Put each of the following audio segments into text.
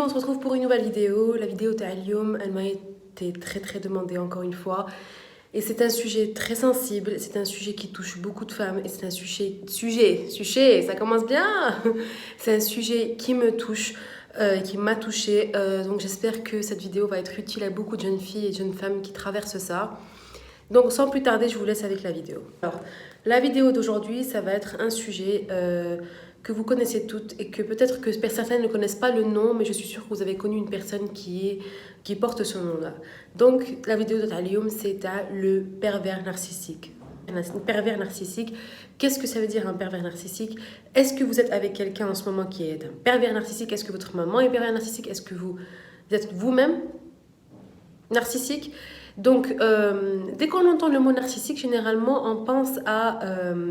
on se retrouve pour une nouvelle vidéo. La vidéo Ta'alioum, elle m'a été très demandée encore une fois. Et c'est un sujet très sensible, c'est un sujet qui touche beaucoup de femmes. Et c'est un sujet, ça commence bien. C'est un sujet qui me touche, qui m'a touchée. Donc j'espère que cette vidéo va être utile à beaucoup de jeunes filles et de jeunes femmes qui traversent ça. Donc sans plus tarder, je vous laisse avec la vidéo. Alors, la vidéo d'aujourd'hui, ça va être un sujet que vous connaissez toutes et que peut-être que certaines ne connaissent pas le nom, mais je suis sûre que vous avez connu une personne qui porte ce nom-là. Donc, la vidéo de Ta'alioum, c'est le pervers narcissique. Un pervers narcissique, qu'est-ce que ça veut dire un pervers narcissique? Est-ce que vous êtes avec quelqu'un en ce moment qui est un pervers narcissique? Est-ce que votre maman est pervers narcissique? Est-ce que vous êtes vous-même narcissique? Donc, dès qu'on entend le mot narcissique, généralement, on pense à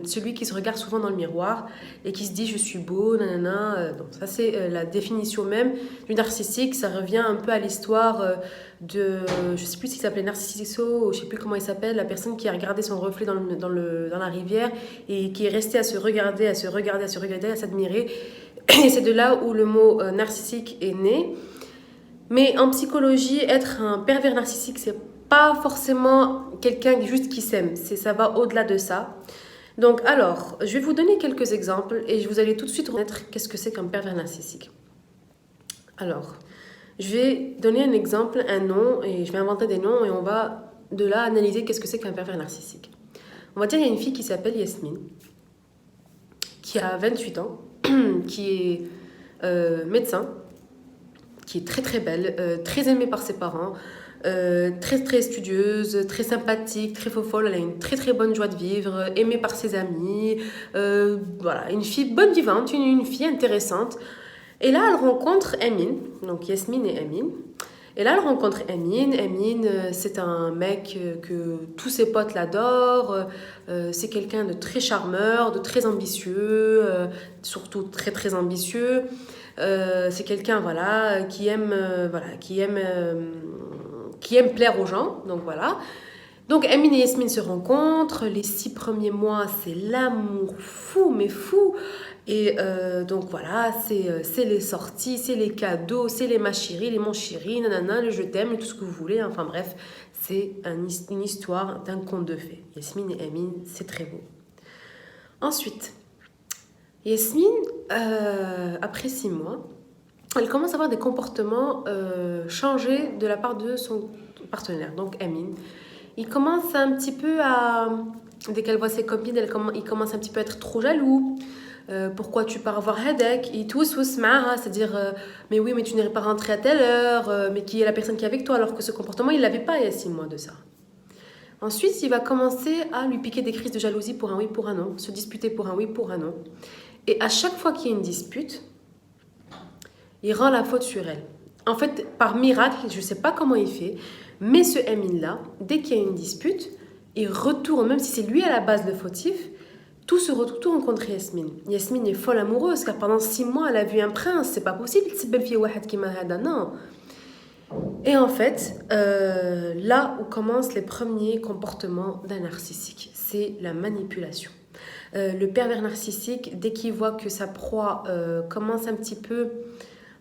celui qui se regarde souvent dans le miroir et qui se dit « je suis beau », nanana. Donc, ça, c'est la définition même du narcissique. Ça revient un peu à l'histoire de, je ne sais plus s'il s'appelait Narciso, ou je ne sais plus comment il s'appelle, la personne qui a regardé son reflet dans la rivière et qui est restée à se regarder, à s'admirer. Et c'est de là où le mot narcissique est né. Mais en psychologie, être un pervers narcissique, c'est pas forcément quelqu'un juste qui s'aime. Ça va au-delà de ça. Donc, alors, je vais vous donner quelques exemples et vous allez tout de suite reconnaître qu'est-ce que c'est qu'un pervers narcissique. Alors, je vais donner un exemple, un nom, et je vais inventer des noms et on va de là analyser qu'est-ce que c'est qu'un pervers narcissique. On va dire qu'il y a une fille qui s'appelle Yasmine, qui a 28 ans, qui est médecin, qui est très belle, très aimée par ses parents, très studieuse, très sympathique, très folle. Elle a une très bonne joie de vivre, aimée par ses amis. Voilà, une fille bonne vivante, une fille intéressante. Et là, elle rencontre Amine, donc Yasmine et Amine. Et là, elle rencontre Amine. Amine, c'est un mec que tous ses potes l'adorent. C'est quelqu'un de très charmeur, de très ambitieux, surtout très ambitieux. C'est quelqu'un voilà, qui aime plaire aux gens. Donc voilà. Donc Amine et Yasmine se rencontrent. Les 6 premiers mois, c'est l'amour fou, mais fou. Et donc voilà, c'est les sorties, c'est les cadeaux, c'est les ma chérie, les mon chéri, nanana, le je t'aime, tout ce que vous voulez. Enfin bref, c'est une histoire d'un conte de fées. Yasmine et Amine, c'est très beau. Ensuite, Yasmine, après 6 mois, elle commence à avoir des comportements changés de la part de son partenaire, donc Amine. Il commence un petit peu à... Dès qu'elle voit ses copines, il commence un petit peu à être trop jaloux. Pourquoi tu pars voir Hedek? Et tout, c'est-à-dire, mais oui, mais tu n'es pas rentré à telle heure, mais qui est la personne qui est avec toi? Alors que ce comportement, il ne l'avait pas il y a 6 mois de ça. Ensuite, il va commencer à lui piquer des crises de jalousie pour un oui, pour un non, se disputer pour un oui, pour un non. Et à chaque fois qu'il y a une dispute, il rend la faute sur elle. En fait, par miracle, je ne sais pas comment il fait, mais ce Amine-là, dès qu'il y a une dispute, il retourne, même si c'est lui à la base le fautif, tout se retourne contre Yasmine. Yasmine est folle amoureuse, car pendant 6 mois, elle a vu un prince. C'est pas possible, c'est belle fille qui m'a non. Et en fait, là où commencent les premiers comportements d'un narcissique, c'est la manipulation. Le pervers narcissique, dès qu'il voit que sa proie commence un petit peu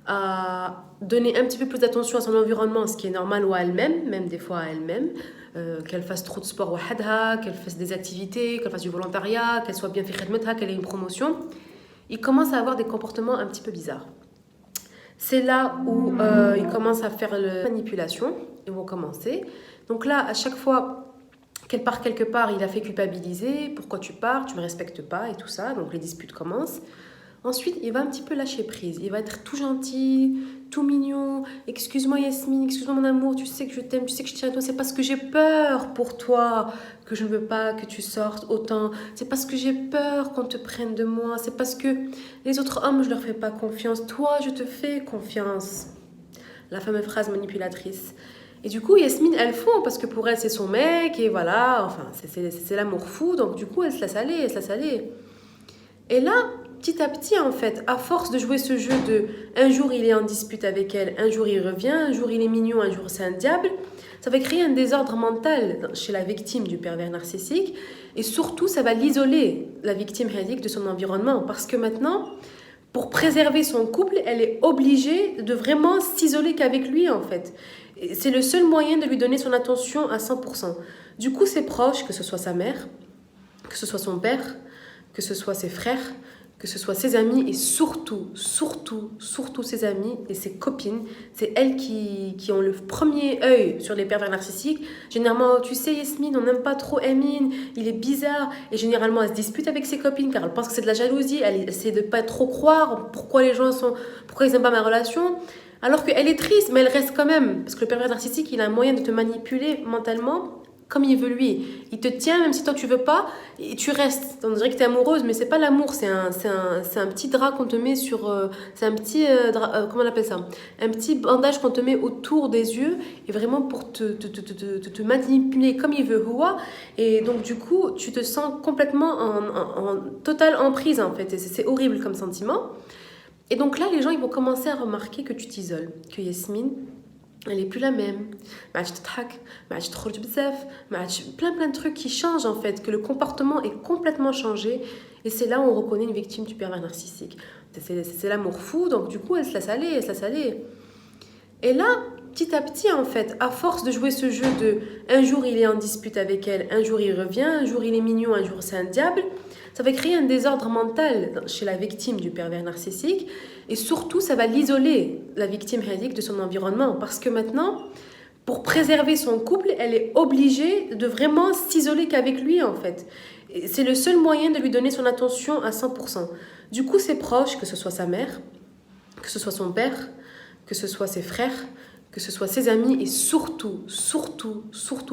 à donner un petit peu plus d'attention à son environnement, ce qui est normal, ou à elle-même, même des fois à elle-même, qu'elle fasse trop de sport wahadha, qu'elle fasse des activités, qu'elle fasse du volontariat, qu'elle soit bien fait khidmetha, qu'elle ait une promotion, il commence à avoir des comportements un petit peu bizarres. C'est là où il commence à faire la manipulation, ils vont commencer. Donc là, à chaque fois qu'elle part quelque part, il la fait culpabiliser. Pourquoi tu pars? Tu ne me respectes pas et tout ça. Donc les disputes commencent. Ensuite, il va un petit peu lâcher prise. Il va être tout gentil, tout mignon. Excuse-moi Yasmine, excuse-moi mon amour, tu sais que je t'aime, tu sais que je tiens à toi. C'est parce que j'ai peur pour toi que je ne veux pas que tu sortes autant. C'est parce que j'ai peur qu'on te prenne de moi. C'est parce que les autres hommes, je ne leur fais pas confiance. Toi, je te fais confiance. La fameuse phrase manipulatrice. Et du coup, Yasmine, elle fond parce que pour elle, c'est son mec. Et voilà, enfin, c'est l'amour fou. Donc du coup, elle se laisse aller, Et là, petit à petit, en fait, à force de jouer ce jeu de un jour il est en dispute avec elle, un jour il revient, un jour il est mignon, un jour c'est un diable, ça va créer un désordre mental chez la victime du pervers narcissique et surtout ça va l'isoler, la victime hédique, de son environnement parce que maintenant, pour préserver son couple, elle est obligée de vraiment s'isoler qu'avec lui en fait. Et c'est le seul moyen de lui donner son attention à 100%. Du coup, ses proches, que ce soit sa mère, que ce soit son père, que ce soit ses frères, que ce soit ses amis et surtout ses amis et ses copines, c'est elles qui ont le premier œil sur les pervers narcissiques. Généralement, tu sais Yasmine, on n'aime pas trop Emin, il est bizarre. Et généralement, elle se dispute avec ses copines car elle pense que c'est de la jalousie, elle essaie de pas trop croire pourquoi ils n'aiment pas ma relation. Alors qu'elle est triste, mais elle reste quand même. Parce que le pervers narcissique, il a un moyen de te manipuler mentalement comme il veut lui. Il te tient même si toi tu veux pas et tu restes. On dirait que tu es amoureuse, mais c'est pas l'amour, c'est un petit drap qu'on te met sur... c'est un petit... comment on appelle ça? Un petit bandage qu'on te met autour des yeux et vraiment pour te manipuler comme il veut. Et donc du coup, tu te sens complètement en totale emprise en fait. Et c'est horrible comme sentiment. Et donc là, les gens ils vont commencer à remarquer que tu t'isoles, que Yasmine, elle est plus la même. Plein de trucs qui changent en fait, que le comportement est complètement changé. Et c'est là où on reconnaît une victime du pervers narcissique. C'est l'amour fou, donc du coup elle se laisse aller. Et là, petit à petit en fait, à force de jouer ce jeu de un jour il est en dispute avec elle, un jour il revient, un jour il est mignon, un jour c'est un diable, ça va créer un désordre mental chez la victime du pervers narcissique. Et surtout, ça va l'isoler, la victime de son environnement. Parce que maintenant, pour préserver son couple, elle est obligée de vraiment s'isoler qu'avec lui, en fait. Et c'est le seul moyen de lui donner son attention à 100%. Du coup, ses proches, que ce soit sa mère, que ce soit son père, que ce soit ses frères, que ce soit ses amis et surtout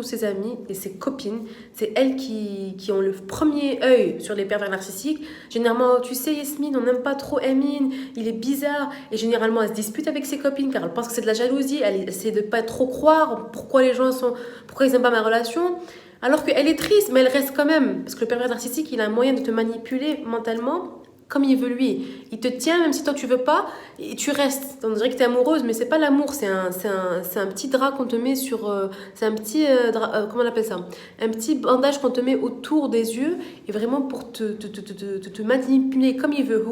ses amis et ses copines, c'est elles qui ont le premier œil sur les pervers narcissiques. Généralement, tu sais Yasmine, on n'aime pas trop Emin, il est bizarre. Et généralement, elle se dispute avec ses copines car elle pense que c'est de la jalousie, elle essaie de pas trop croire pourquoi ils n'aiment pas ma relation. Alors qu'elle est triste, mais elle reste quand même. Parce que le pervers narcissique, il a un moyen de te manipuler mentalement comme il veut lui. Il te tient même si toi tu veux pas et tu restes. On dirait que tu es amoureuse, mais c'est pas l'amour, c'est un petit drap qu'on te met sur... c'est un petit... comment on appelle ça? Un petit bandage qu'on te met autour des yeux et vraiment pour te manipuler comme il veut.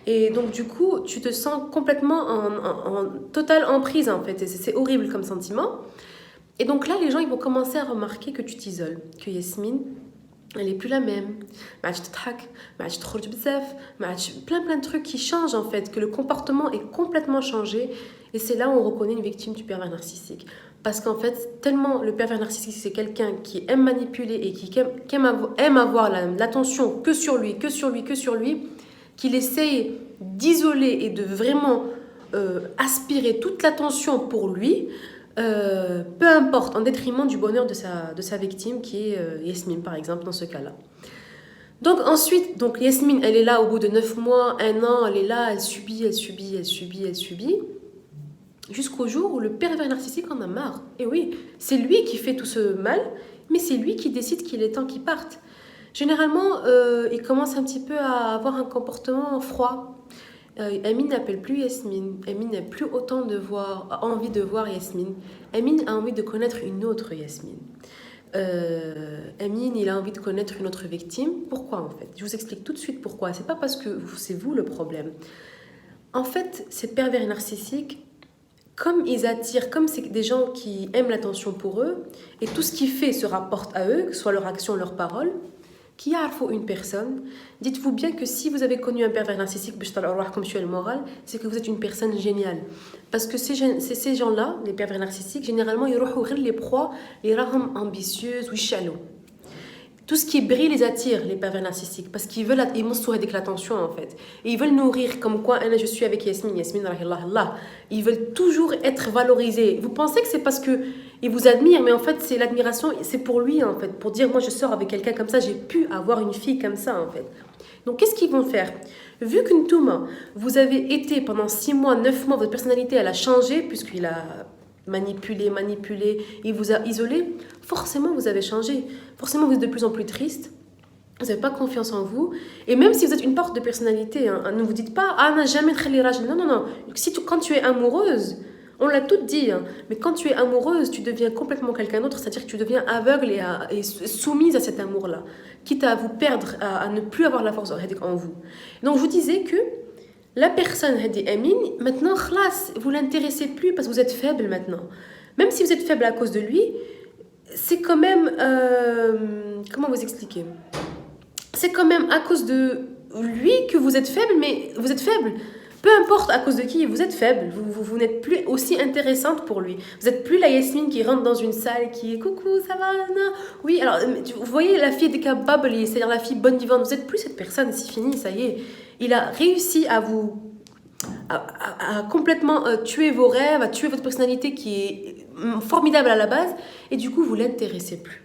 Et donc du coup, tu te sens complètement en totale emprise en fait. Et c'est horrible comme sentiment. Et donc là, les gens ils vont commencer à remarquer que tu t'isoles, que Yasmine, elle est plus la même. Plein de trucs qui changent en fait, que le comportement est complètement changé. Et c'est là où on reconnaît une victime du pervers narcissique. Parce qu'en fait, tellement le pervers narcissique, c'est quelqu'un qui aime manipuler et qui aime avoir l'attention que sur lui, qu'il essaye d'isoler et de vraiment aspirer toute l'attention pour lui. Peu importe, en détriment du bonheur de sa victime qui est Yasmine par exemple dans ce cas-là. Donc ensuite, Yasmine elle est là au bout de 9 mois, 1 an, elle est là, elle subit jusqu'au jour où le pervers narcissique en a marre. Et oui, c'est lui qui fait tout ce mal, mais c'est lui qui décide qu'il est temps qu'il parte. Généralement, il commence un petit peu à avoir un comportement froid. Emin n'appelle plus Yasmine. Emin n'a plus autant envie de voir Yasmine. Emin a envie de connaître une autre Yasmine. Emin, il a envie de connaître une autre victime. Pourquoi en fait? Je vous explique tout de suite pourquoi. C'est pas parce que c'est vous le problème. En fait, ces pervers narcissiques, comme ils attirent, comme c'est des gens qui aiment l'attention pour eux, et tout ce qu'ils font se rapporte à eux, que ce soit leur action, leur parole, qui a une personne, dites-vous bien que si vous avez connu un pervers narcissique, comme je suis moral, c'est que vous êtes une personne géniale. Parce que ces gens-là, les pervers narcissiques, généralement, ils retrouvent les proies, les rames ambitieuses ou shallow. Tout ce qui brille les attire, les pervers narcissiques, parce qu'ils veulent avec l'attention en fait. Et ils veulent nourrir comme quoi je suis avec Yasmine, Allah. Ils veulent toujours être valorisés. Vous pensez que c'est parce qu'ils vous admirent, mais en fait c'est l'admiration, c'est pour lui en fait, pour dire moi je sors avec quelqu'un comme ça, j'ai pu avoir une fille comme ça en fait. Donc qu'est-ce qu'ils vont faire? Vu qu'une Touma, vous avez été pendant 6 mois, 9 mois, votre personnalité elle a changé puisqu'il a manipulé, il vous a isolé, forcément vous avez changé, forcément vous êtes de plus en plus triste, vous n'avez pas confiance en vous, et même si vous êtes une porte de personnalité, ne vous dites pas n'a jamais très rage. Non, quand tu es amoureuse, on l'a tout dit, mais quand tu es amoureuse, tu deviens complètement quelqu'un d'autre, c'est-à-dire que tu deviens aveugle et soumise à cet amour-là, quitte à vous perdre, à ne plus avoir la force en vous. Donc je vous disais que La personne a dit Amin, maintenant, khlas, vous l'intéressez plus parce que vous êtes faible maintenant. Même si vous êtes faible à cause de lui, c'est quand même... comment vous expliquer? C'est quand même à cause de lui que vous êtes faible, mais vous êtes faible. Peu importe à cause de qui, vous êtes faible. Vous n'êtes plus aussi intéressante pour lui. Vous n'êtes plus la Yasmine qui rentre dans une salle qui est coucou, ça va, non. Oui, alors, vous voyez la fille des capables, c'est-à-dire la fille bonne vivante. Vous n'êtes plus cette personne, c'est fini, ça y est. Il a réussi à vous... à complètement tuer vos rêves, à tuer votre personnalité qui est formidable à la base. Et du coup, vous ne l'intéressez plus.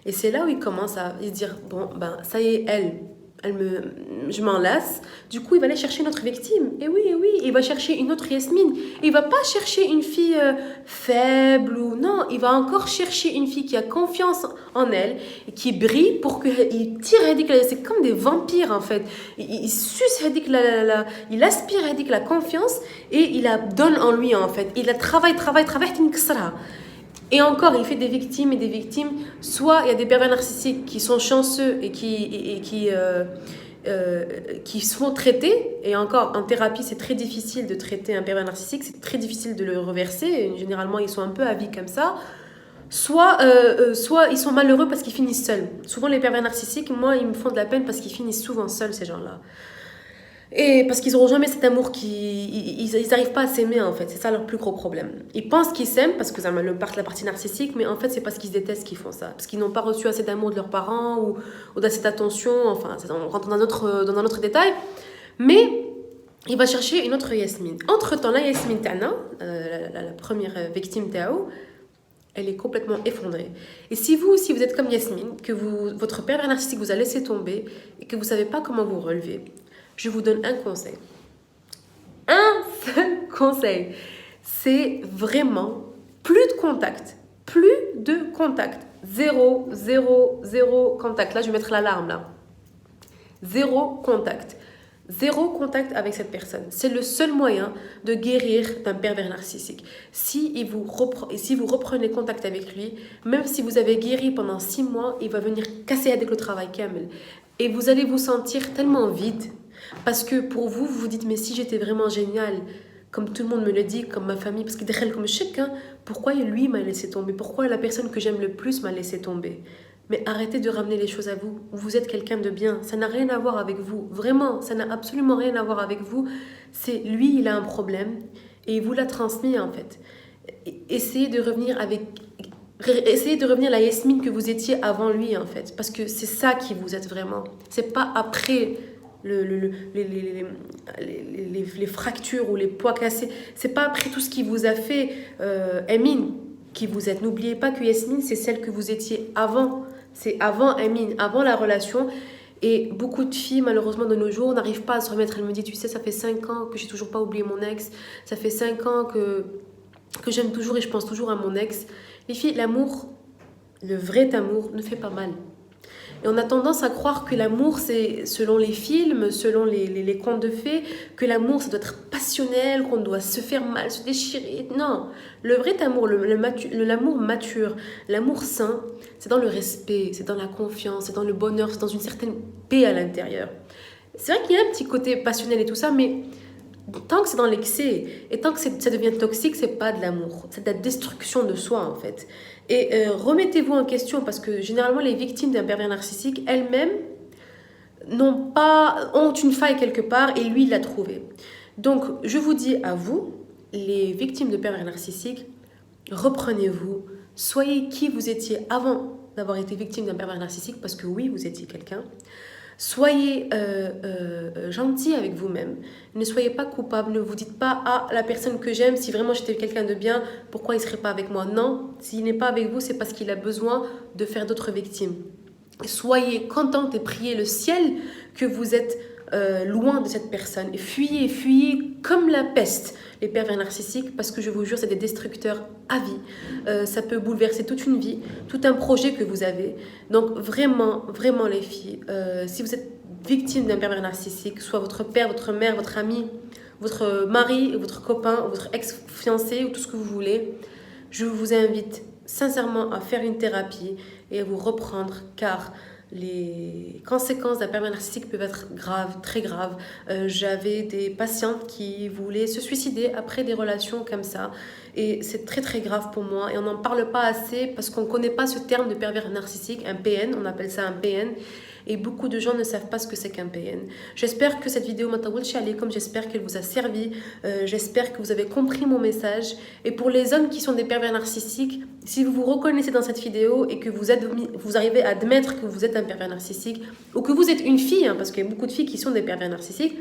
Et c'est là où il commence à se dire, bon, ben, ça y est, je m'en lasse. Du coup, il va aller chercher une autre victime. Et oui, il va chercher une autre Yasmine. Et il va pas chercher une fille faible ou non. Il va encore chercher une fille qui a confiance en elle et qui brille pour qu'il tire Hadik. C'est comme des vampires en fait. Il suce Hadik, il aspire Hadik la confiance et il la donne en lui en fait. Il la travaille, et encore, il fait des victimes et des victimes. Soit il y a des pervers narcissiques qui sont chanceux et qui sont traités. Et encore, en thérapie, c'est très difficile de traiter un pervers narcissique. C'est très difficile de le reverser. Et généralement, ils sont un peu à vie comme ça. Soit ils sont malheureux parce qu'ils finissent seuls. Souvent, les pervers narcissiques, moi, ils me font de la peine parce qu'ils finissent souvent seuls, ces gens-là. Et parce qu'ils n'auront jamais cet amour ils n'arrivent pas à s'aimer en fait, c'est ça leur plus gros problème. Ils pensent qu'ils s'aiment parce que ça me part la partie narcissique, mais en fait c'est parce qu'ils se détestent qu'ils font ça, parce qu'ils n'ont pas reçu assez d'amour de leurs parents ou d'assez d'attention, enfin on rentre dans un autre détail, mais il va chercher une autre Yasmine. Entre-temps, la Yasmine Tana, la première victime Tao, elle est complètement effondrée. Et si vous aussi vous êtes comme Yasmine, que votre pervers narcissique vous a laissé tomber et que vous ne savez pas comment vous relever, je vous donne un conseil. Un seul conseil. C'est vraiment plus de contact. Plus de contact. Zéro contact. Là, je vais mettre l'alarme là. Zéro contact. Zéro contact avec cette personne. C'est le seul moyen de guérir d'un pervers narcissique. Si vous reprenez contact avec lui, même si vous avez guéri pendant 6 mois, il va venir casser avec le travail Kamel. Et vous allez vous sentir tellement vide. Parce que pour vous, vous vous dites, mais si j'étais vraiment géniale, comme tout le monde me le dit, comme ma famille, parce qu'il est comme chacun, pourquoi lui m'a laissé tomber? Pourquoi la personne que j'aime le plus m'a laissé tomber? Mais arrêtez de ramener les choses à vous. Vous êtes quelqu'un de bien. Ça n'a rien à voir avec vous. Vraiment, ça n'a absolument rien à voir avec vous. C'est lui, il a un problème et il vous l'a transmis en fait. Essayez de revenir à la Yasmine que vous étiez avant lui en fait. Parce que c'est ça qui vous êtes vraiment. C'est pas après les fractures ou les poids cassés. C'est pas après tout ce qui vous a fait Amin qui vous êtes. N'oubliez pas que Yasmine, c'est celle que vous étiez avant. C'est avant Amin, avant la relation. Et beaucoup de filles, malheureusement, de nos jours, n'arrivent pas à se remettre. Elle me dit, tu sais, ça fait 5 ans que j'ai toujours pas oublié mon ex. Ça fait 5 ans que j'aime toujours et je pense toujours à mon ex. Les filles, l'amour, le vrai amour, ne fait pas mal. Et on a tendance à croire que l'amour, c'est selon les films, selon les contes de fées, que l'amour, ça doit être passionnel, qu'on doit se faire mal, se déchirer. Non, le vrai amour, l'amour mature, l'amour sain, c'est dans le respect, c'est dans la confiance, c'est dans le bonheur, c'est dans une certaine paix à l'intérieur. C'est vrai qu'il y a un petit côté passionnel et tout ça, mais tant que c'est dans l'excès et tant que ça devient toxique, c'est pas de l'amour, c'est de la destruction de soi en fait. Et remettez-vous en question parce que généralement les victimes d'un pervers narcissique elles-mêmes ont une faille quelque part et lui il l'a trouvée. Donc je vous dis à vous, les victimes de pervers narcissiques, reprenez-vous, soyez qui vous étiez avant d'avoir été victime d'un pervers narcissique parce que oui vous étiez quelqu'un. Soyez gentil avec vous-même. Ne soyez pas coupable. Ne vous dites pas « Ah, la personne que j'aime, si vraiment j'étais quelqu'un de bien, pourquoi il ne serait pas avec moi ?» Non, s'il n'est pas avec vous, c'est parce qu'il a besoin de faire d'autres victimes. Soyez contente et priez le ciel que vous êtes loin de cette personne. Et fuyez comme la peste les pervers narcissiques parce que je vous jure, c'est des destructeurs à vie. Ça peut bouleverser toute une vie, tout un projet que vous avez. Donc vraiment les filles, si vous êtes victime d'un pervers narcissique, soit votre père, votre mère, votre ami, votre mari, votre copain, votre ex-fiancé ou tout ce que vous voulez, je vous invite sincèrement à faire une thérapie et à vous reprendre car les conséquences d'un pervers narcissique peuvent être graves, très graves. J'avais des patientes qui voulaient se suicider après des relations comme ça. Et c'est très très grave pour moi. Et on n'en parle pas assez parce qu'on ne connaît pas ce terme de pervers narcissique, un PN, on appelle ça un PN. Et beaucoup de gens ne savent pas ce que c'est qu'un PN. J'espère que cette vidéo j'espère qu'elle vous a servi. J'espère que vous avez compris mon message. Et pour les hommes qui sont des pervers narcissiques, si vous vous reconnaissez dans cette vidéo et que vous arrivez à admettre que vous êtes un pervers narcissique, ou que vous êtes une fille, hein, parce qu'il y a beaucoup de filles qui sont des pervers narcissiques,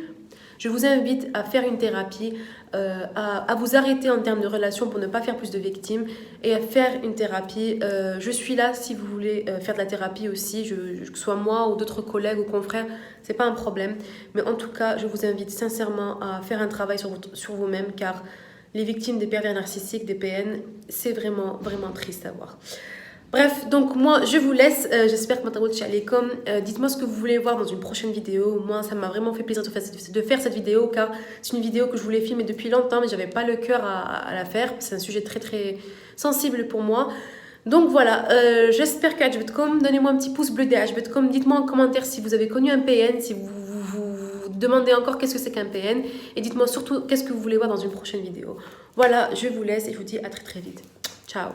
je vous invite à faire une thérapie, à vous arrêter en termes de relation pour ne pas faire plus de victimes et à faire une thérapie. Je suis là si vous voulez faire de la thérapie aussi, que ce soit moi ou d'autres collègues ou confrères, c'est pas un problème. Mais en tout cas, je vous invite sincèrement à faire un travail sur vous-même car les victimes des pervers narcissiques, des PN, c'est vraiment, vraiment triste à voir. Bref, donc moi je vous laisse, j'espère que dites-moi ce que vous voulez voir dans une prochaine vidéo. Moi ça m'a vraiment fait plaisir de faire cette vidéo car c'est une vidéo que je voulais filmer depuis longtemps mais j'avais pas le cœur à la faire, c'est un sujet très très sensible pour moi. Donc voilà, j'espère que عجبتكم, donnez-moi un petit pouce bleu dès عجبتكم, dites-moi en commentaire si vous avez connu un PN, si vous demandez encore qu'est-ce que c'est qu'un PN et dites-moi surtout qu'est-ce que vous voulez voir dans une prochaine vidéo. Voilà, je vous laisse et je vous dis à très très vite. Ciao.